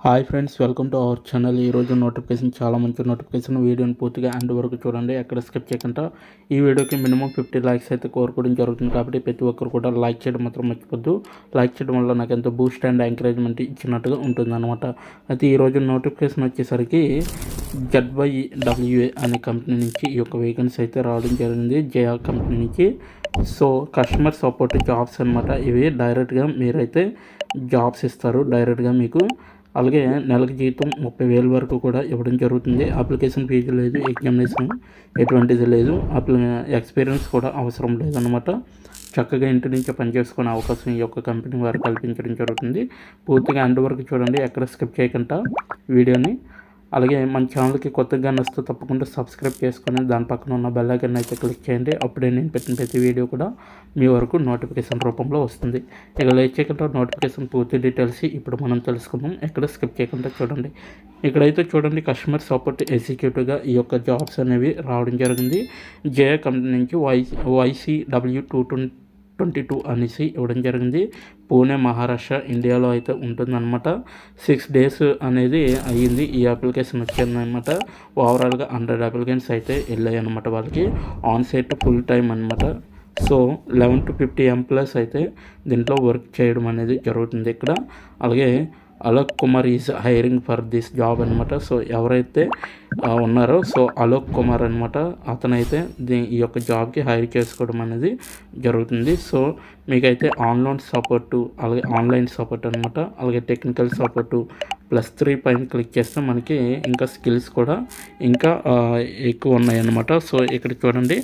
Hi friends, welcome to our channel. ఈరోజు notification చాలా మంచి నోటిఫికేషన్. వీడియోని పూర్తిగా ఎండ్ వరకు చూడండి, ఎక్కడ స్కిప్ చేయకుండా. ఈ వీడియోకి మినిమం 50 లైక్స్ అయితే కోరుకోవడం జరుగుతుంది కాబట్టి ప్రతి ఒక్కరు కూడా లైక్ చేయడం మాత్రం మర్చిపోద్దు. లైక్ చేయడం వల్ల నాకు ఎంతో బూస్ట్ అండ్ ఎంకరేజ్మెంట్ ఇచ్చినట్టుగా ఉంటుందన్నమాట. అయితే ఈరోజు నోటిఫికేషన్ వచ్చేసరికి ZYWA అనే కంపెనీ నుంచి ఈ యొక్క వేకెన్సీ అయితే రావడం జరిగింది, జయా కంపెనీ నుంచి. సో కస్టమర్ సపోర్ట్ జాబ్స్ అనమాట. ఇవి డైరెక్ట్గా మీరైతే జాబ్స్ ఇస్తారు డైరెక్ట్గా మీకు. అలాగే నెలకు జీతం 30,000 వరకు కూడా ఇవ్వడం జరుగుతుంది. అప్లికేషన్ ఫీజు లేదు, ఎగ్జామినేషన్ ఎటువంటిది లేదు, ఎక్స్పీరియన్స్ కూడా అవసరం లేదన్నమాట. చక్కగా ఇంటి నుంచి పనిచేసుకునే అవకాశం ఈ యొక్క కంపెనీ వారు కల్పించడం జరుగుతుంది. పూర్తిగా ఎండ్ వరకు చూడండి, ఎక్కడ స్కిప్ చేయకుండా వీడియోని. అలాగే మన ఛానల్కి కొత్తగా వస్తే తప్పకుండా సబ్స్క్రైబ్ చేసుకొని దాని పక్కన ఉన్న బెల్ ఐకాన్ అయితే క్లిక్ చేయండి. అప్పుడే నేను పెట్టిన ప్రతి వీడియో కూడా మీ వరకు నోటిఫికేషన్ రూపంలో వస్తుంది. ఇక లేట్ చేయకుండా నోటిఫికేషన్ పూర్తి డీటెయిల్స్ ఇప్పుడు మనం తెలుసుకుందాం. ఎక్కడ స్కిప్ చేయకుండా చూడండి. ఇక్కడైతే చూడండి, కస్టమర్ సపోర్ట్ ఎగ్జిక్యూటివ్గా ఈ యొక్క జాబ్స్ అనేవి రావడం జరిగింది. జేఏ కంపెనీ నుంచి YCW 222 అనేసి ఇవ్వడం జరిగింది. పూణే, మహారాష్ట్ర, ఇండియాలో అయితే ఉంటుందన్నమాట. 6 days అనేది అయ్యింది ఈ అప్లికేషన్ వచ్చిందనమాట. ఓవరాల్గా 100 అప్లికెంట్స్ అయితే వెళ్ళాయి అనమాట వాళ్ళకి. ఆన్ సైట్ ఫుల్ టైం అనమాట. సో 11 to 50 ఎంప్లాయీస్ అయితే దీంట్లో వర్క్ చేయడం అనేది జరుగుతుంది ఇక్కడ. అలాగే Alok Kumar is hiring for this job అనమాట. సో ఎవరైతే ఉన్నారో సో అలోక్ కుమార్ అనమాట, అతనైతే ఈ యొక్క జాబ్కి హైర్ చేసుకోవడం అనేది జరుగుతుంది. సో మీకైతే ఆన్లైన్ సపోర్ట్ అనమాట. అలాగే టెక్నికల్ సపోర్టు +3 పైన క్లిక్ చేస్తే మనకి ఇంకా స్కిల్స్ కూడా ఇంకా ఎక్కువ ఉన్నాయన్నమాట. సో ఇక్కడ చూడండి,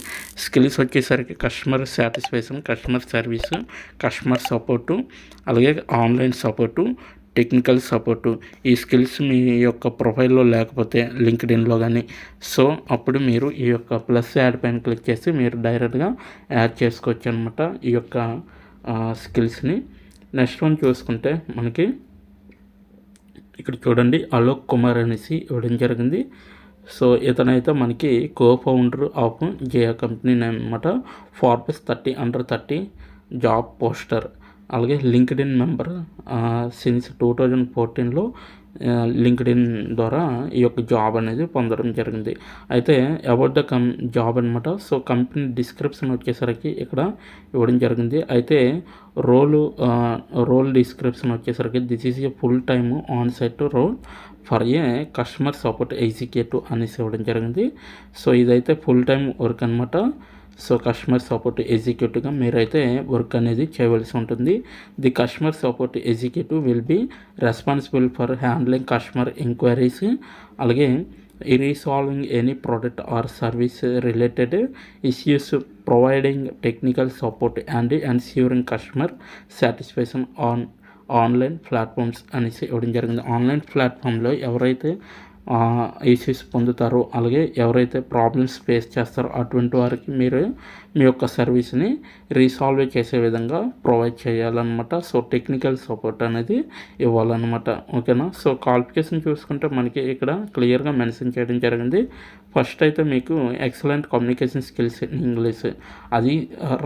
స్కిల్స్ వచ్చేసరికి customer satisfaction, customer service, customer support, అలాగే ఆన్లైన్ సపోర్టు, టెక్నికల్ సపోర్టు. ఈ స్కిల్స్ మీ యొక్క ప్రొఫైల్లో లేకపోతే లింక్డ్ఇన్లో కానీ, సో అప్పుడు మీరు ఈ యొక్క ప్లస్ యాడ్ పైన క్లిక్ చేసి మీరు డైరెక్ట్గా యాడ్ చేసుకోవచ్చు అనమాట ఈ యొక్క స్కిల్స్ని. నెక్స్ట్ వన్ చూసుకుంటే మనకి ఇక్కడ చూడండి, అలోక్ కుమార్ అనేసి ఇవ్వడం జరిగింది. సో ఇతనైతే మనకి కో-ఫౌండర్ ఆఫ్ జేఆ కంపెనీ అనమాట. Forbes 30 job poster. అలాగే లింక్డ్ఇన్ మెంబర్ సిన్స్ 2014లో లింక్డ్ఇన్ ద్వారా ఈ యొక్క జాబ్ అనేది పొందడం జరిగింది. అయితే అబౌట్ ద జాబ్ అనమాట. సో కంపెనీ డిస్క్రిప్షన్ వచ్చేసరికి ఇక్కడ ఇవ్వడం జరిగింది. అయితే రోల్ డిస్క్రిప్షన్ వచ్చేసరికి this is a full time on site role for a customer support executive అనేసి ఇవ్వడం జరిగింది. సో ఇదైతే ఫుల్ టైం వర్క్ అనమాట. సో కస్టమర్ సపోర్ట్ ఎగ్జిక్యూటివ్గా మీరైతే వర్క్ అనేది చేయవలసి ఉంటుంది. The customer support executive will be responsible for handling customer enquiries, అలాగే resolving any product or service related issues, providing technical support and ensuring customer satisfaction online platforms అనేసి ఇవ్వడం జరిగింది. Online ప్లాట్ఫామ్లో ఎవరైతే ఇష్యూస్ పొందుతారో, అలాగే ఎవరైతే ప్రాబ్లమ్స్ ఫేస్ చేస్తారో అటువంటి వారికి మీరు మీ యొక్క సర్వీస్ని రీసాల్వ్ చేసే విధంగా ప్రొవైడ్ చేయాలన్నమాట. సో టెక్నికల్ సపోర్ట్ అనేది ఇవ్వాలన్నమాట. ఓకేనా. సో క్వాలిఫికేషన్ చూసుకుంటే మనకి ఇక్కడ క్లియర్గా మెన్షన్ చేయడం జరిగింది. ఫస్ట్ అయితే మీకు excellent communication skills in English, అది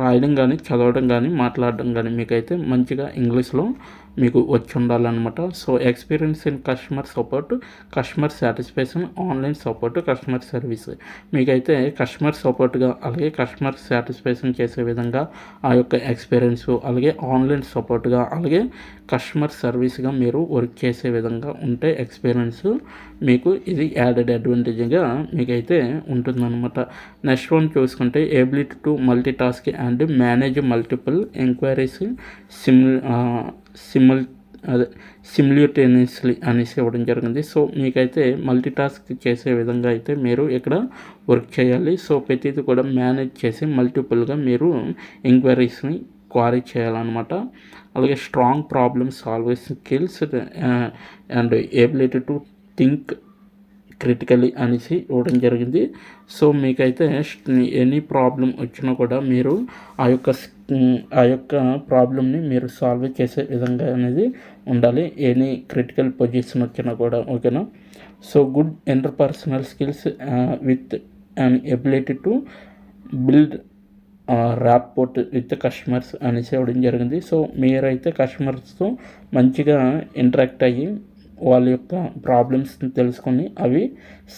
రాయడం కానీ చదవడం కానీ మాట్లాడడం కానీ మీకైతే మంచిగా ఇంగ్లీష్లో మీకు వచ్చి ఉండాలన్నమాట. So experience in customer support, customer satisfaction, online support, customer service. మీకైతే కస్టమర్ సపోర్ట్గా అలాగే కస్టమర్ సాటిస్ఫాక్షన్ చేసే విధంగా ఆ యొక్క ఎక్స్పీరియన్స్, అలాగే ఆన్లైన్ సపోర్ట్గా అలాగే కస్టమర్ సర్వీస్గా మీరు వర్క్ చేసే విధంగా ఉంటే ఎక్స్పీరియన్స్ మీకు ఇది యాడెడ్ అడ్వాంటేజ్గా మీకైతే ఉంటుందన్నమాట. నెక్స్ట్ వన్ చూసుకుంటే ability to multitask and manage multiple enquiries simultaneously అనేసి ఇవ్వడం జరిగింది. సో మీకైతే మల్టీ టాస్క్ చేసే విధంగా అయితే మీరు ఇక్కడ వర్క్ చేయాలి. సో ప్రతిదీ కూడా మేనేజ్ చేసి మల్టిపుల్గా మీరు ఎంక్వైరీస్ని క్వారీ చేయాలన్నమాట. అలాగే strong problem solving skills and ability to think critically అనేసి ఇవ్వడం జరిగింది. సో మీకైతే ఎనీ ప్రాబ్లం వచ్చినా కూడా మీరు ఆ యొక్క ప్రాబ్లమ్ని మీరు సాల్వ్ చేసే విధంగా అనేది ఉండాలి, ఎనీ క్రిటికల్ పొజిషన్ వచ్చినా కూడా. ఓకేనా. So good interpersonal skills with and ability to build rapport with customers అనేసి ఇవ్వడం జరిగింది. సో మీరైతే కస్టమర్స్తో మంచిగా ఇంటరాక్ట్ అయ్యి వాళ్ళ యొక్క ప్రాబ్లమ్స్ని తెలుసుకొని అవి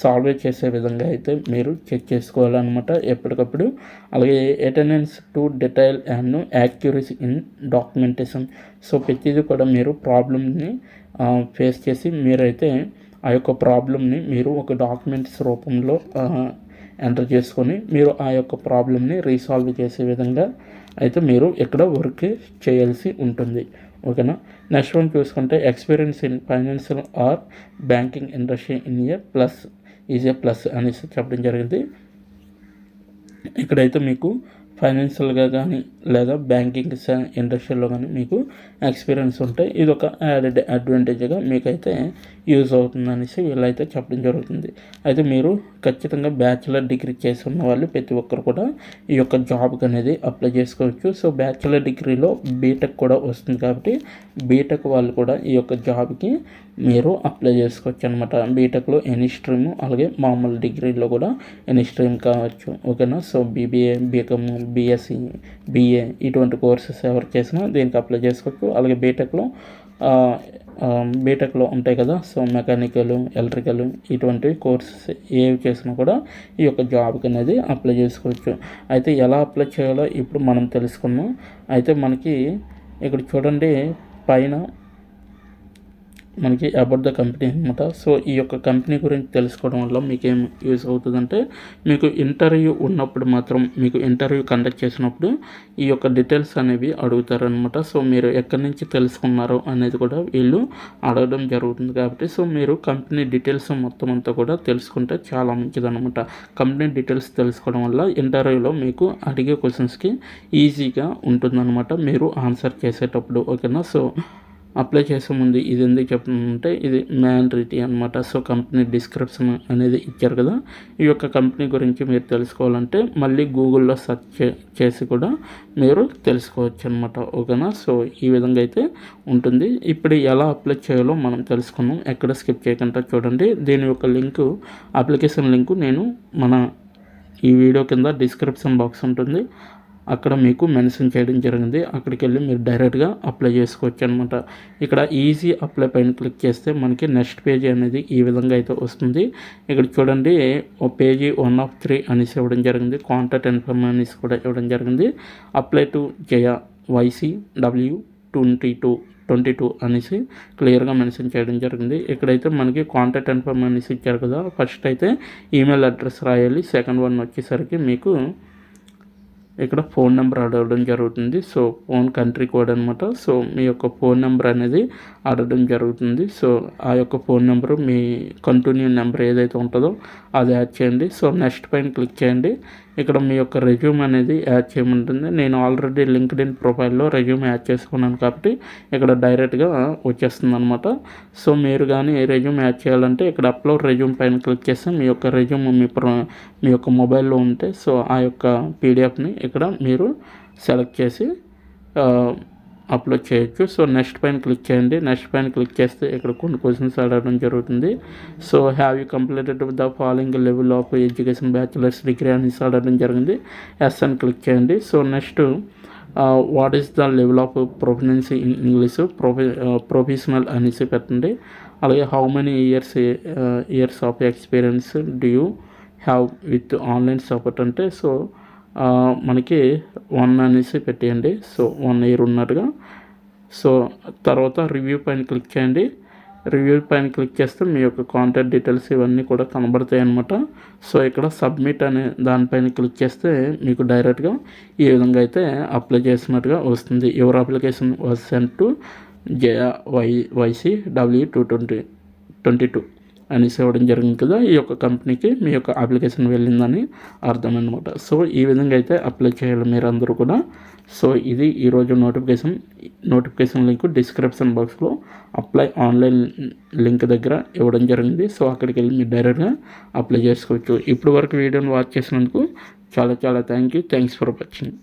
సాల్వ్ చేసే విధంగా అయితే మీరు చెక్ చేసుకోవాలన్నమాట ఎప్పటికప్పుడు. అలాగే attendance to detail and accuracy in documentation. So ప్రతిదీ కూడా మీరు ప్రాబ్లమ్ని ఫేస్ చేసి మీరైతే ఆ యొక్క ప్రాబ్లమ్ని మీరు ఒక డాక్యుమెంట్స్ రూపంలో ఎంటర్ చేసుకొని మీరు ఆ యొక్క ప్రాబ్లమ్ని రీసాల్వ్ చేసే విధంగా అయితే మీరు ఇక్కడ వర్క్ చేయాల్సి ఉంటుంది. ఓకేనా. నెక్స్ట్ వన్ చూసుకుంటే experience in financial or banking industry in a plus is a plus అనేసి చెప్పడం జరిగింది. ఇక్కడైతే మీకు ఫైనాన్షియల్గా కానీ లేదా బ్యాంకింగ్ ఇండస్ట్రీలో కానీ మీకు ఎక్స్పీరియన్స్ ఉంటే ఇది ఒక యాడెడ్ అడ్వాంటేజ్గా మీకైతే యూజ్ అవుతుంది అనేసి వీళ్ళైతే చెప్పడం జరుగుతుంది. అయితే మీరు ఖచ్చితంగా బ్యాచిలర్ డిగ్రీ చేసి ఉన్న వాళ్ళు ప్రతి ఒక్కరు కూడా ఈ యొక్క జాబ్కి అనేది అప్లై చేసుకోవచ్చు. సో బ్యాచిలర్ డిగ్రీలో బీటెక్ కూడా వస్తుంది కాబట్టి బీటెక్ వాళ్ళు కూడా ఈ యొక్క జాబ్కి మీరు అప్లై చేసుకోవచ్చు అనమాట. బీటెక్లో ఎనీ స్ట్రీమ్, అలాగే మామూలు డిగ్రీలో కూడా ఎనీ స్ట్రీమ్ కావచ్చు. ఓకేనా. So BBA, BCom, BSc, BA ఇటువంటి కోర్సెస్ ఎవరు చేసినా దీనికి అప్లై చేసుకోవచ్చు. అలాగే బీటెక్లో ఉంటాయి కదా, సో మెకానికల్, ఎలక్ట్రికల్ ఇటువంటి కోర్సెస్ ఏవి చేసినా కూడా ఈ యొక్క జాబ్కి అనేది అప్లై చేసుకోవచ్చు. అయితే ఎలా అప్లై చేయాలో ఇప్పుడు మనం తెలుసుకున్నాం. అయితే మనకి ఇక్కడ చూడండి పైన మనకి అబౌట్ ద కంపెనీ అనమాట. సో ఈ యొక్క కంపెనీ గురించి తెలుసుకోవడం వల్ల మీకు ఏం యూజ్ అవుతుందంటే మీకు ఇంటర్వ్యూ ఉన్నప్పుడు మాత్రం మీకు ఇంటర్వ్యూ కండక్ట్ చేసినప్పుడు ఈ యొక్క డీటెయిల్స్ అనేవి అడుగుతారనమాట. సో మీరు ఎక్కడి నుంచి తెలుసుకున్నారు అనేది కూడా వీళ్ళు అడగడం జరుగుతుంది కాబట్టి సో మీరు కంపెనీ డీటెయిల్స్ మొత్తం అంతా కూడా తెలుసుకుంటే చాలా మంచిదన్నమాట. కంపెనీ డీటెయిల్స్ తెలుసుకోవడం వల్ల ఇంటర్వ్యూలో మీకు అడిగే క్వశ్చన్స్కి ఈజీగా ఉంటుందన్నమాట మీరు ఆన్సర్ చేసేటప్పుడు. ఓకేనా. సో అప్లై చేసే ముందు ఇది ఎందుకు చెప్తుందంటే ఇది మ్యాండేటరీ అనమాట. సో కంపెనీ డిస్క్రిప్షన్ అనేది ఇచ్చారు కదా, ఈ యొక్క కంపెనీ గురించి మీరు తెలుసుకోవాలంటే మళ్ళీ గూగుల్లో సెర్చ్ చేసి కూడా మీరు తెలుసుకోవచ్చు అనమాట. ఓకేనా. సో ఈ విధంగా అయితే ఉంటుంది. ఇప్పుడు ఎలా అప్లై చేయాలో మనం తెలుసుకున్నాం. ఎక్కడ స్కిప్ చేయకుండా చూడండి. దీని యొక్క లింకు, అప్లికేషన్ లింకు నేను మన ఈ వీడియో కింద డిస్క్రిప్షన్ బాక్స్ ఉంటుంది, అక్కడ మీకు మెన్షన్ చేయడం జరిగింది. అక్కడికి వెళ్ళి మీరు డైరెక్ట్గా అప్లై చేసుకోవచ్చు అనమాట. ఇక్కడ ఈజీ అప్లై పైన క్లిక్ చేస్తే మనకి నెక్స్ట్ పేజీ అనేది ఈ విధంగా అయితే వస్తుంది. ఇక్కడ చూడండి పేజీ 1 of 3 అనేసి ఇవ్వడం జరిగింది. కాంటాక్ట్ ఇన్ఫర్మేషన్ అనేసి కూడా ఇవ్వడం జరిగింది. అప్లై టు జయ YCW 22 అనేసి క్లియర్గా మెన్షన్ చేయడం జరిగింది. ఇక్కడైతే మనకి కాంటాక్ట్ ఇన్ఫర్మేషన్ అనేసి ఇచ్చారు కదా, ఫస్ట్ అయితే ఈమెయిల్ అడ్రస్ రాయాలి. సెకండ్ వన్ వచ్చేసరికి మీకు ఇక్కడ ఫోన్ నెంబర్ అడగడం జరుగుతుంది. సో ఫోన్ కంట్రీ కోడ్ అనమాట. సో మీ యొక్క ఫోన్ నెంబర్ అనేది అడగడం జరుగుతుంది. సో ఆ యొక్క ఫోన్ నెంబరు మీ కంటిన్యూ నెంబర్ ఏదైతే ఉంటుందో అది యాడ్ చేయండి. సో నెక్స్ట్ పైన క్లిక్ చేయండి. ఇక్కడ మీ యొక్క రెజ్యూమ్ అనేది యాడ్ చేయమంటుంది. నేను ఆల్రెడీ లింక్డ్ఇన్ ప్రొఫైల్లో రెజ్యూమ్ యాడ్ చేసుకున్నాను కాబట్టి ఇక్కడ డైరెక్ట్గా వచ్చేస్తుంది అనమాట. సో మీరు కానీ రెజ్యూమ్ యాడ్ చేయాలంటే ఇక్కడ అప్లోడ్ రెజ్యూమ్ పైన క్లిక్ చేస్తే మీ యొక్క రెజ్యూమ్ మీ యొక్క మొబైల్లో ఉంటే సో ఆ యొక్క పీడిఎఫ్ని ఇక్కడ మీరు సెలెక్ట్ చేసి అప్లోడ్ చేయొచ్చు. సో నెక్స్ట్ పైన క్లిక్ చేయండి. నెక్స్ట్ పైన క్లిక్ చేస్తే ఇక్కడ కొన్ని క్వశ్చన్స్ అడగడం జరుగుతుంది. So have you completed the following level of education bachelors degree అనేసి అడగడం జరిగింది. ఎస్ అని క్లిక్ చేయండి. So next what is the level of proficiency in English professional అనేసి పెట్టండి. అలాగే how many years of experience do you have with online support అంటే so మనకి 1 అనేసి పెట్టేయండి. సో 1 year ఉన్నట్టుగా. సో తర్వాత రివ్యూ పైన క్లిక్ చేయండి. రివ్యూ పైన క్లిక్ చేస్తే మీ యొక్క కాంటాక్ట్ డీటెయిల్స్ ఇవన్నీ కూడా కనబడతాయి అన్నమాట. సో ఇక్కడ సబ్మిట్ అనే దానిపైన క్లిక్ చేస్తే మీకు డైరెక్ట్గా ఈ విధంగా అయితే అప్లై చేసినట్టుగా వస్తుంది. Your application was sent to YCW 22 అనేసి ఇవ్వడం జరిగింది కదా. ఈ యొక్క కంపెనీకి మీ యొక్క అప్లికేషన్ వెళ్ళిందని అర్థం అనమాట. సో ఈ విధంగా అయితే అప్లై చేయాలి మీరు అందరూ కూడా. సో ఇది ఈరోజు నోటిఫికేషన్ లింక్ డిస్క్రిప్షన్ బాక్స్లో అప్లై ఆన్లైన్ లింక్ దగ్గర ఇవ్వడం జరిగింది. సో అక్కడికి వెళ్ళి మీరు డైరెక్ట్గా అప్లై చేసుకోవచ్చు. ఇప్పటి వరకు వీడియోని వాచ్ చేసినందుకు చాలా థ్యాంక్స్ ఫర్ వాచింగ్.